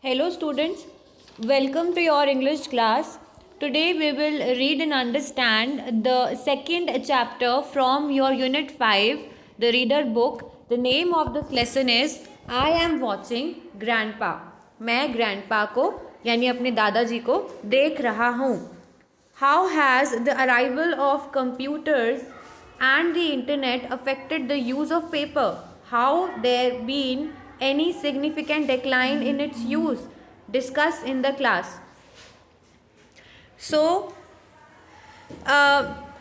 Hello students, welcome to your English class. Today we will read and understand the second chapter from your unit 5, the reader book. The name of this lesson is I am watching grandpa. मैं grandpa को यानी अपने दादाजी को देख रहा हूँ. How has the arrival of computers and the internet affected the use of paper? How there been any significant decline in its use? Discuss in the class. So,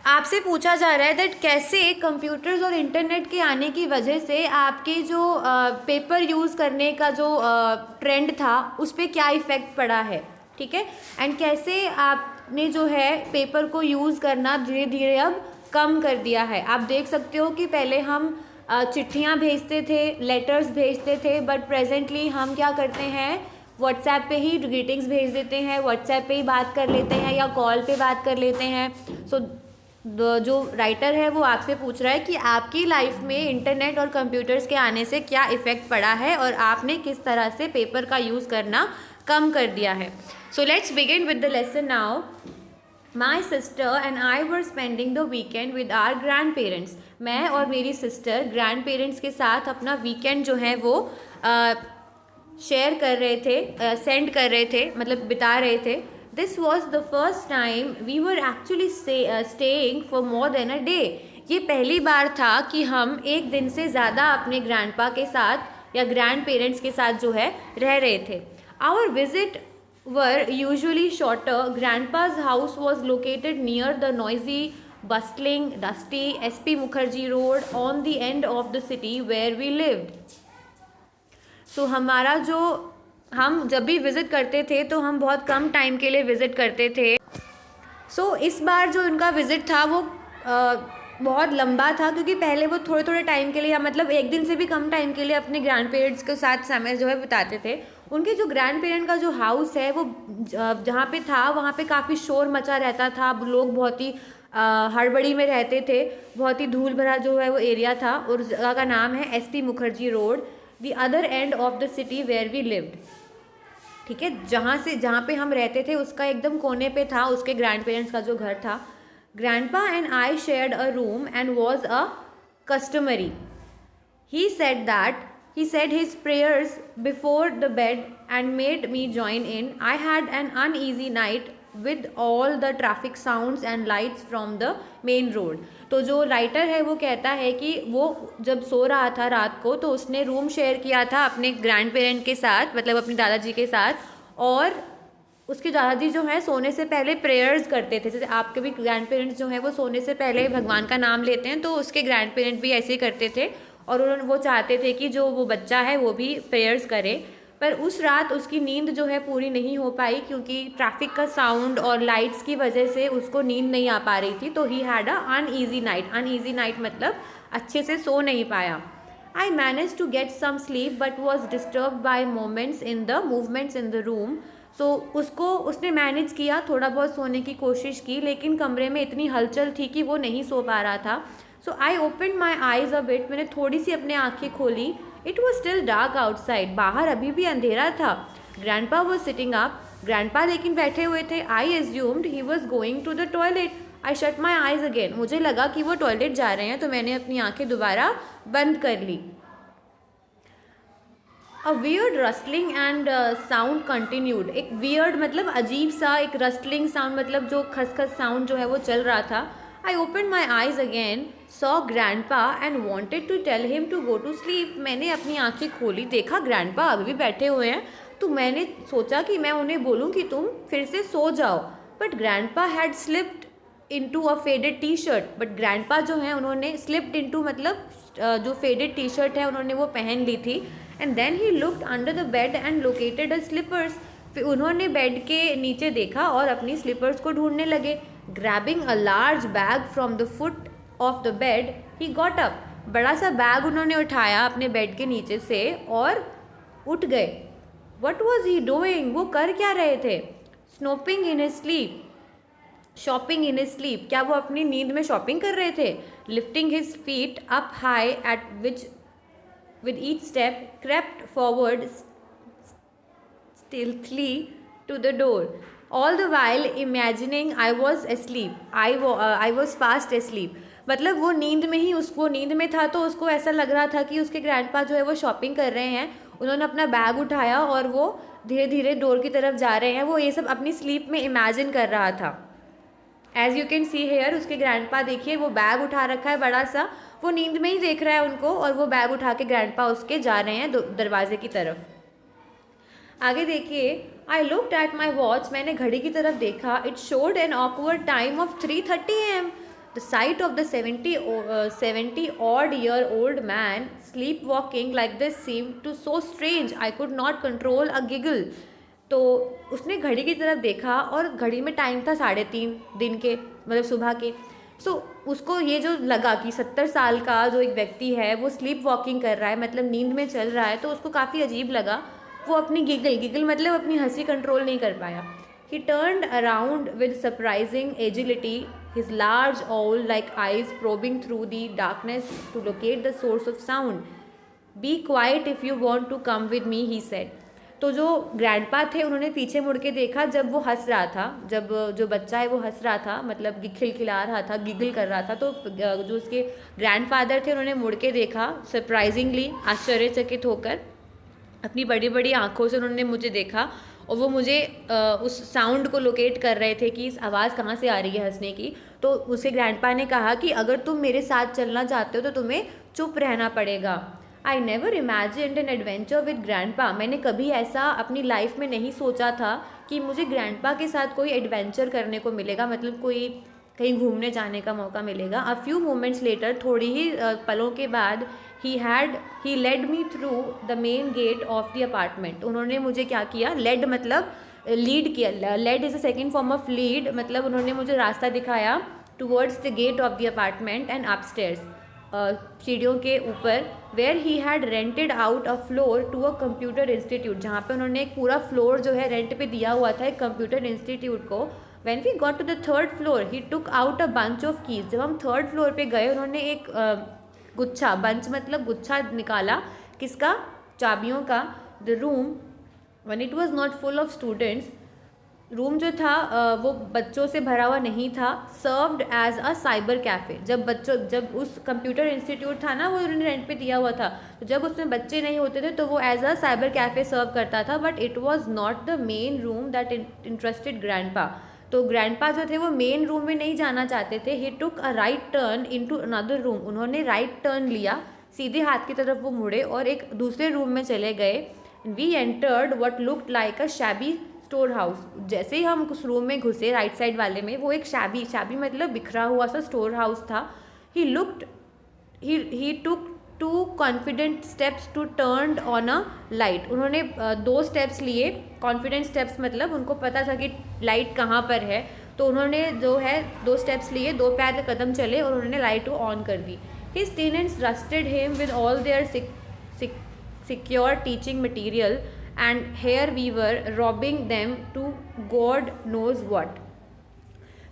आपसे पूछा जा रहा है दैट कैसे कंप्यूटर्स और इंटरनेट के आने की वजह से आपके जो पेपर यूज़ करने का जो ट्रेंड था उस पर क्या इफ़ेक्ट पड़ा है. ठीक है. एंड कैसे आपने जो है पेपर को यूज़ करना धीरे धीरे अब कम कर दिया है. आप देख सकते हो कि पहले हम चिट्ठियाँ भेजते थे, लेटर्स भेजते थे, बट प्रेजेंटली हम क्या करते हैं, व्हाट्सएप पे ही ग्रीटिंग्स भेज देते हैं, व्हाट्सएप पे ही बात कर लेते हैं या कॉल पे बात कर लेते हैं. सो जो राइटर है वो आपसे पूछ रहा है कि आपकी लाइफ में इंटरनेट और कंप्यूटर्स के आने से क्या इफ़ेक्ट पड़ा है और आपने किस तरह से पेपर का यूज़ करना कम कर दिया है. So let's begin with the lesson now. My sister and I were spending the weekend with our grandparents. मैं और मेरी सिस्टर ग्रैंड पेरेंट्स के साथ अपना वीकेंड जो है वो शेयर कर रहे थे, सेंड कर रहे थे, मतलब बिता रहे थे. This was the first time we were actually staying for more than a day. ये पहली बार था कि हम एक दिन से ज़्यादा अपने ग्रैंडपा के साथ या ग्रैंड पेरेंट्स के साथ जो है रह रहे थे. Our visit were usually shorter. Grandpa's house was located near the noisy, bustling, dusty SP Mukherjee Road on the end of the city where we lived. So हमारा जो हम जब भी विज़िट करते थे तो हम बहुत कम टाइम के लिए विज़िट करते थे. सो इस बार जो उनका विज़िट था वो बहुत लंबा था, क्योंकि पहले वो थोड़े थोड़े टाइम के लिए या मतलब एक दिन से भी कम टाइम के लिए अपने ग्रैंड पेरेंट्स के साथ समय जो है बिताते थे. उनके जो ग्रैंड पेरेंट का जो हाउस है वो जहाँ पे था वहाँ पे काफ़ी शोर मचा रहता था. लोग बहुत ही हड़बड़ी में रहते थे, बहुत ही धूल भरा जो है वो एरिया था. और जगह का नाम है SP Mukherjee road, the other end of the city where we lived. ठीक है. जहाँ पे हम रहते थे उसका एकदम कोने पे था उसके ग्रैंड पेरेंट्स का जो घर था. Grandpa and I shared a room and was a customary. He said his prayers before the bed and made me join in. I had an uneasy night with all the traffic sounds and lights from the main road. तो जो writer है वो कहता है कि वो जब सो रहा था रात को तो उसने रूम शेयर किया था अपने ग्रैंड पेरेंट के साथ, मतलब अपने दादाजी के साथ. और उसके दादाजी जो है सोने से पहले प्रेयर्स करते थे. जैसे आपके भी ग्रैंड पेरेंट्स जो हैं वो सोने से पहले भगवान का नाम लेते हैं, तो उसके ग्रैंड पेरेंट भी ऐसे ही करते थे. और उन्होंने वो चाहते थे कि जो वो बच्चा है वो भी प्रेयर्स करे. पर उस रात उसकी नींद जो है पूरी नहीं हो पाई, क्योंकि ट्रैफिक का साउंड और लाइट्स की वजह से उसको नींद नहीं आ पा रही थी. तो he had a uneasy night. Uneasy night मतलब अच्छे से सो नहीं पाया. I manage to get some sleep but was disturb by moments in the room. So उसने मैनेज किया, थोड़ा बहुत सोने की कोशिश की, लेकिन कमरे में इतनी हलचल थी कि वो नहीं सो पा रहा था. So I open my eyes a bit. मैंने थोड़ी सी अपने आँखें खोली. It was still dark outside. बाहर अभी भी अंधेरा था. Grandpa was sitting up. Grandpa लेकिन बैठे हुए थे. I assumed he was going to the toilet. I shut my eyes again. मुझे लगा कि वो टॉयलेट जा रहे हैं, तो मैंने अपनी आँखें दोबारा बंद कर ली. A weird rustling and sound continued. एक वियर्ड मतलब अजीब सा, एक रस्टलिंग साउंड मतलब जो खसखस साउंड जो है वो चल रहा था. I open my eyes again, saw grandpa and wanted to tell him to go to sleep. मैंने अपनी आंखें खोली, देखा ग्रैंडपा अभी भी बैठे हुए हैं. तो मैंने सोचा कि मैं उन्हें बोलूँ कि तुम फिर से सो जाओ. But grandpa had slipped into a faded T shirt. But grandpa जो है उन्होंने स्लिप्ड इनटू मतलब जो फेडेड टी शर्ट है उन्होंने वो पहन ली थी. And then he looked under the bed and located a slippers. फिर उन्होंने बेड के नीचे देखा और अपनी स्लीपर्स को ढूंढने लगे. Grabbing a large bag from the foot of the bed he got up. बड़ा सा बैग उन्होंने उठाया अपने बेड के नीचे से और उठ गए. What was he doing. वो कर क्या रहे थे. Snooping in his sleep. Shopping in his sleep. क्या वो अपनी नींद में शॉपिंग कर रहे थे. Lifting his feet up high at which with each step crept forward, stealthily to the door, all the while imagining I was asleep. I was fast asleep. मतलब वो नींद में ही उसको नींद में था, तो उसको ऐसा लग रहा था कि उसके ग्रैंडपा जो है वो शॉपिंग कर रहे हैं. उन्होंने अपना बैग उठाया और वो धीरे धीरे डोर की तरफ जा रहे हैं. वो ये सब अपनी स्लीप में इमेजिन कर रहा था. As you can see here, उसके ग्रैंडपा देखिए वो बैग उठा रखा है बड़ा सा, वो नींद में ही देख रहा है उनको, और वो बैग उठा के ग्रैंडपा उसके जा रहे हैं दरवाजे की तरफ. आगे देखिए, I looked at my watch, मैंने घड़ी की तरफ देखा. It showed an awkward time of 3:30 AM. The site of the 70 odd year old man sleepwalking like this seemed to so strange I could not control a giggle. तो उसने घड़ी की तरफ देखा और घड़ी में टाइम था 3:30 दिन के, मतलब सुबह के. उसको ये जो लगा कि 70 साल का जो एक व्यक्ति है वो स्लीप वॉकिंग कर रहा है, मतलब नींद में चल रहा है, तो उसको काफ़ी अजीब लगा. वो अपनी गिगल मतलब अपनी हंसी कंट्रोल नहीं कर पाया. He turned around with surprising agility, his large owl-like eyes probing through the darkness to locate the source of sound. Be quiet if you want to come with me, he said. तो जो grandpa थे उन्होंने पीछे मुड़ के देखा जब वो हंस रहा था, जब जो बच्चा है वो हंस रहा था, मतलब खिलखिला रहा था, गिगल कर रहा था. तो जो उसके ग्रैंडफादर थे उन्होंने मुड़ के देखा सरप्राइजिंगली, आश्चर्यचकित होकर. अपनी बड़ी बड़ी आँखों से उन्होंने मुझे देखा और वो मुझे उस साउंड को लोकेट कर रहे थे कि इस आवाज़ कहाँ से आ रही है हंसने की. तो उसके ग्रैंडपा ने कहा कि अगर तुम मेरे साथ चलना चाहते हो तो तुम्हें चुप रहना पड़ेगा. I never imagined an adventure with grandpa. मैंने कभी ऐसा अपनी लाइफ में नहीं सोचा था कि मुझे ग्रैंडपा के साथ कोई एडवेंचर करने को मिलेगा, मतलब कोई कहीं घूमने जाने का मौका मिलेगा. अ फ्यू मोमेंट्स लेटर, थोड़ी ही पलों के बाद, he led me through the main gate of the apartment. उन्होंने मुझे क्या किया, लेड मतलब लीड किया. Led is a second form of lead, मतलब उन्होंने मुझे रास्ता दिखाया towards the gate of the apartment and upstairs, सीढ़ियों के ऊपर. Where he had rented out a floor to a computer institute, जहाँ पे उन्होंने एक पूरा फ्लोर जो है रेंट पे दिया हुआ था एक कंप्यूटर इंस्टीट्यूट को. When we got to the third floor, he took out a bunch of keys. जब हम थर्ड फ्लोर पे गए उन्होंने एक गुच्छा, बंच मतलब गुच्छा निकाला, किसका, चाबियों का. The room when it was not full of students, room जो था वो बच्चों से भरा हुआ नहीं था. Served as a cyber cafe, जब उस कंप्यूटर इंस्टीट्यूट था ना वो उन्होंने रेंट पे दिया हुआ था, तो जब उसमें बच्चे नहीं होते थे तो वो एज अ साइबर कैफ़े सर्व करता था. But it was not the main room that interested grandpa. तो ग्रैंडपा जो थे वो मेन रूम में नहीं जाना चाहते थे. He took a right turn into another room. उन्होंने राइट टर्न लिया, सीधे हाथ की तरफ वो मुड़े और एक दूसरे रूम में चले गए. We entered what looked like a shabby storehouse. जैसे ही हम उस रूम में घुसे राइट साइड वाले में, वो एक शैबी मतलब बिखरा हुआ सा स्टोर हाउस था. He took 2 confident steps to turn on a light. उन्होंने 2 स्टेप्स लिए. कॉन्फिडेंट स्टेप्स मतलब उनको पता था कि लाइट कहाँ पर है, तो उन्होंने जो है 2 स्टेप्स लिए, 2 पैर कदम चले और उन्होंने लाइट को ऑन कर दी. His tenants rusted him with all their secure teaching material and hair weaver robbing them to God knows what.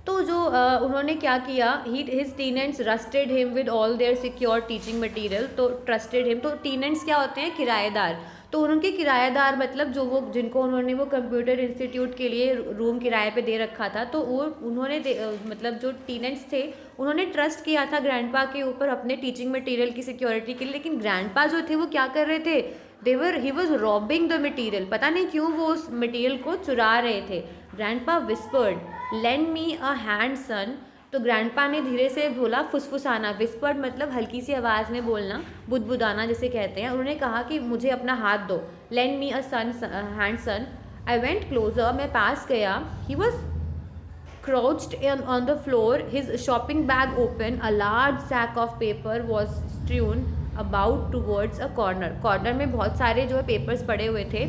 तो जो उन्होंने क्या किया, his tenants rusted him with all their secure teaching material. तो trusted him, तो tenants क्या होते हैं, किराएदार. तो उनके किराएदार मतलब जिनको उन्होंने वो कंप्यूटर इंस्टीट्यूट के लिए रूम किराए पे दे रखा था, तो वो उन्होंने मतलब जो टीनेंट्स थे उन्होंने ट्रस्ट किया था ग्रैंडपा के ऊपर अपने टीचिंग मटेरियल की सिक्योरिटी के लिए. लेकिन ग्रैंडपा जो थे वो क्या कर रहे थे, he was robbing the material. पता नहीं क्यों वो उस मटीरियल को चुरा रहे थे. Grandpa whispered, lend me a hand son. तो ग्रैंडपा ने धीरे से बोला, फुसफुसाना. विस्पर्ड मतलब हल्की सी आवाज़ में बोलना, बुदबुदाना जिसे कहते हैं. उन्होंने कहा कि मुझे अपना हाथ दो. Lend me a hand son. I went closer, मैं पास गया. He was crouched on the floor, his shopping bag open. A large sack of paper was strewn about towards a corner. Corner में बहुत सारे जो है पेपर्स पड़े हुए थे.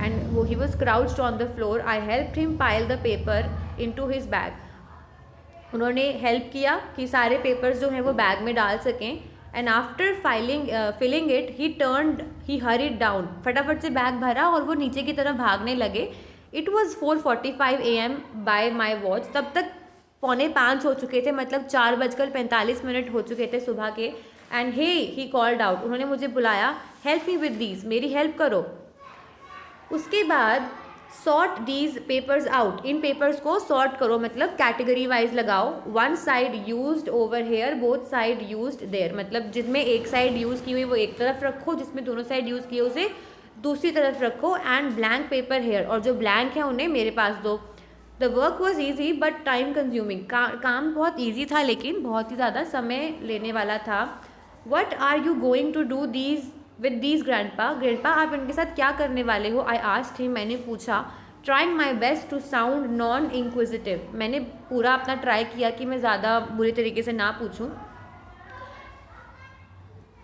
and he was crouched on the floor. I helped him pile the paper into his bag. उन्होंने help किया कि सारे पेपर्स जो हैं वो बैग में डाल सकें. And after filling it he hurried down. फटाफट से बैग भरा और वो नीचे की तरफ भागने लगे. It was 4:45 AM bye my watch. तब तक 4:45 हो चुके थे, मतलब 4:45 हो चुके थे सुबह के. And he called out. उन्होंने मुझे बुलाया, हेल्प मी विद दीज, मेरी हेल्प करो. उसके बाद सॉर्ट दीज पेपर्स आउट, इन पेपर्स को सॉर्ट करो मतलब कैटेगरी वाइज लगाओ. One side used over here, both side used there, मतलब जिसमें एक साइड यूज़ की हुई वो एक तरफ रखो, जिसमें दोनों साइड यूज़ किए उसे दूसरी तरफ रखो. एंड ब्लैंक पेपर हेयर, और जो ब्लैंक है उन्हें मेरे पास दो. The work was easy but time consuming, काम बहुत ईजी था लेकिन बहुत ही ज़्यादा समय लेने वाला था. What are you going to do these with these grandpa, grandpa आप इनके साथ क्या करने वाले हो. आई आस्क्ड हिम, मैंने पूछा. Trying my best to sound non inquisitive, मैंने पूरा अपना ट्राई किया कि मैं ज़्यादा बुरी तरीके से ना पूछूं.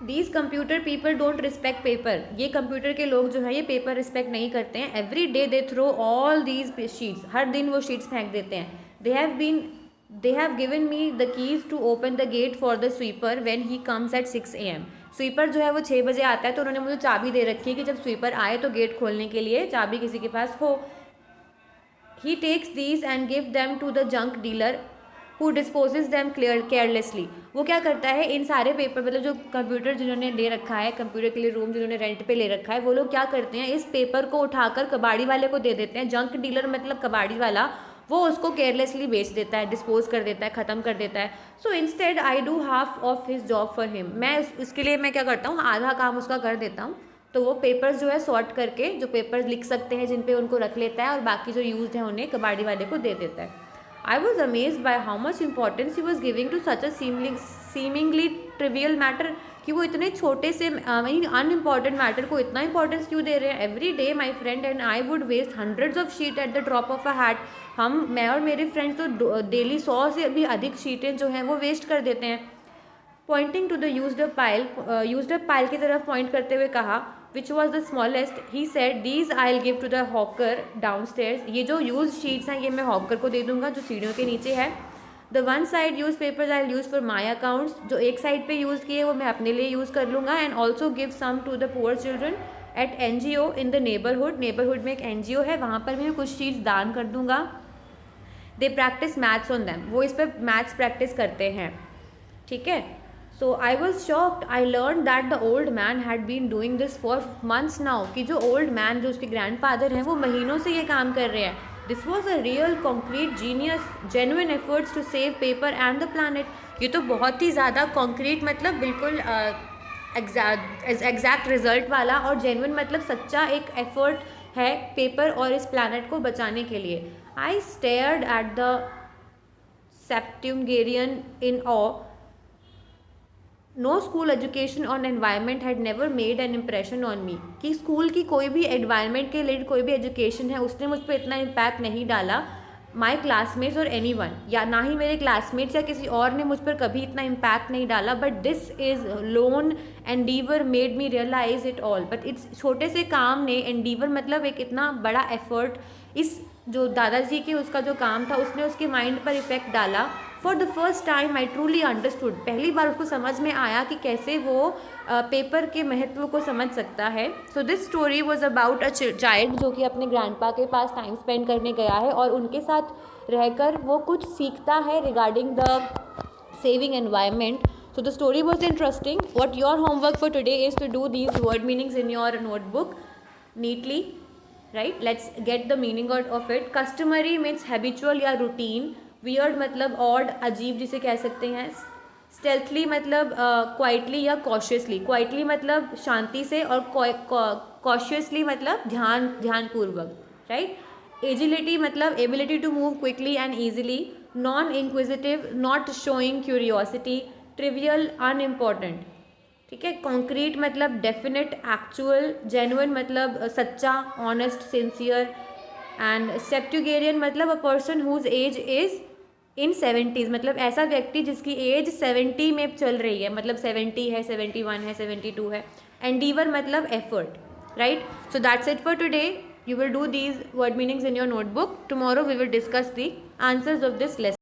These computer people don't respect paper, ये कंप्यूटर के लोग जो हैं ये पेपर रिस्पेक्ट नहीं करते हैं. Every day they throw all these sheets, हर दिन वो शीट्स फेंक देते हैं. They have given me the keys to open the gate for the sweeper when he comes at 6 AM. Sweeper जो है वो 6 बजे आता है, तो उन्होंने मुझे चाबी दे रखी है कि जब स्वीपर आए तो गेट खोलने के लिए चाबी किसी के पास हो. He takes these and give them to the junk dealer who disposes them carelessly. वो क्या करता है, इन सारे पेपर मतलब जो कंप्यूटर जिन्होंने ले रखा है, कंप्यूटर के लिए रूम जिन्होंने रेंट पे ले रखा है, वो लोग क्या करते हैं, इस पेपर को उठाकर कबाड़ी वाले को दे देते हैं. जंक डीलर मतलब कबाड़ी वाला, वो उसको केयरलेसली बेच देता है, डिस्पोज कर देता है, ख़त्म कर देता है. So instead I do half of his job for him, मैं उसके लिए मैं क्या करता हूँ, आधा काम उसका कर देता हूँ. तो वो पेपर्स जो है सॉर्ट करके, जो पेपर्स लिख सकते हैं जिन पे उनको रख लेता है, और बाकी जो यूज्ड है उन्हें कबाड़ी वाले को दे देता है. I was amazed by how much importance he was giving to such a seemingly trivial matter, कि वो इतने छोटे से अनइम्पॉर्टेंट मैटर को इतना इंपॉर्टेंस क्यों दे रहे हैं. Every day my friend and I would waste hundreds of sheet at the drop of a hat. मैं और मेरे फ्रेंड्स तो डेली 100 से भी अधिक शीटें जो हैं वो वेस्ट कर देते हैं. Pointing to the used up pile की तरफ पॉइंट करते हुए कहा, which was the smallest. He said these I will give to the hawker downstairs, ये जो यूज शीट्स हैं ये मैं हॉकर को दे दूंगा जो सीढ़ियों के नीचे है. The one side use papers I will use for my accounts, जो एक साइड पे यूज़ किए वो मैं अपने लिए यूज़ कर लूँगा. And also give some to the poor children at NGO in the neighbourhood में एक NGO है, वहाँ पर मैं कुछ शीट्स दान कर दूँगा. They practice maths on them, वो इस पर मैथ्स प्रैक्टिस करते हैं. ठीक है. So I was shocked. I learned that the old man had been doing this for months now. कि जो old man जो उसके grandfather हैं वो महीनों से ये काम कर रहे हैं. This was a real concrete genius, genuine efforts to save paper and the planet. ये तो बहुत ही ज़्यादा concrete मतलब बिल्कुल एग्जैक्ट रिजल्ट वाला, और genuine मतलब सच्चा एक effort है पेपर और इस planet को बचाने के लिए. I stared at the septuagenarian in awe. No school education on environment had never made an impression on me, कि स्कूल की कोई भी एनवायरनमेंट के रिलेटेड कोई भी एजुकेशन है उसने मुझ पर इतना इम्पैक्ट नहीं डाला. माई क्लासमेट्स और एनी वन, या ना ही मेरे क्लासमेट्स या किसी और ने मुझ पर कभी इतना इम्पैक्ट नहीं डाला. But this is lone endeavour made me realise it all. But इस छोटे से काम ने, एंडीवर मतलब एक इतना बड़ा एफर्ट, इस जो दादाजी के उसका जो काम था उसने उसके माइंड पर इफेक्ट डाला. For the first time I truly understood, पहली बार उसको समझ में आया कि कैसे वो पेपर के महत्व को समझ सकता है. So this story was about a child जो कि अपने ग्रैंडपा के पास टाइम स्पेंड करने गया है और उनके साथ रहकर वो कुछ सीखता है regarding the saving environment. So the story was interesting. What your homework for today is to do these word meanings in your notebook neatly, right? Let's get the meaning out of it. Customary means habitual या routine. Weird मतलब odd, अजीब जिसे कह सकते हैं. Stealthily मतलब quietly या cautiously. Quietly मतलब शांति से, और cautiously मतलब ध्यानपूर्वक, right? Agility मतलब ability to move quickly and easily. Non-inquisitive, not showing curiosity. Trivial unimportant. ठीक है. कॉन्क्रीट मतलब डेफिनेट, एक्चुअल. जेन्युइन मतलब सच्चा, ऑनेस्ट, सिंसियर. एंड सेप्टुगेरियन मतलब a person whose age is in 70s, मतलब ऐसा व्यक्ति जिसकी एज 70 में चल रही है, मतलब 70 है, 71 है, 72 है. एंडीवर मतलब effort, right. So that's it for today. You will do these word meanings in your notebook. Tomorrow we will discuss the answers of this lesson.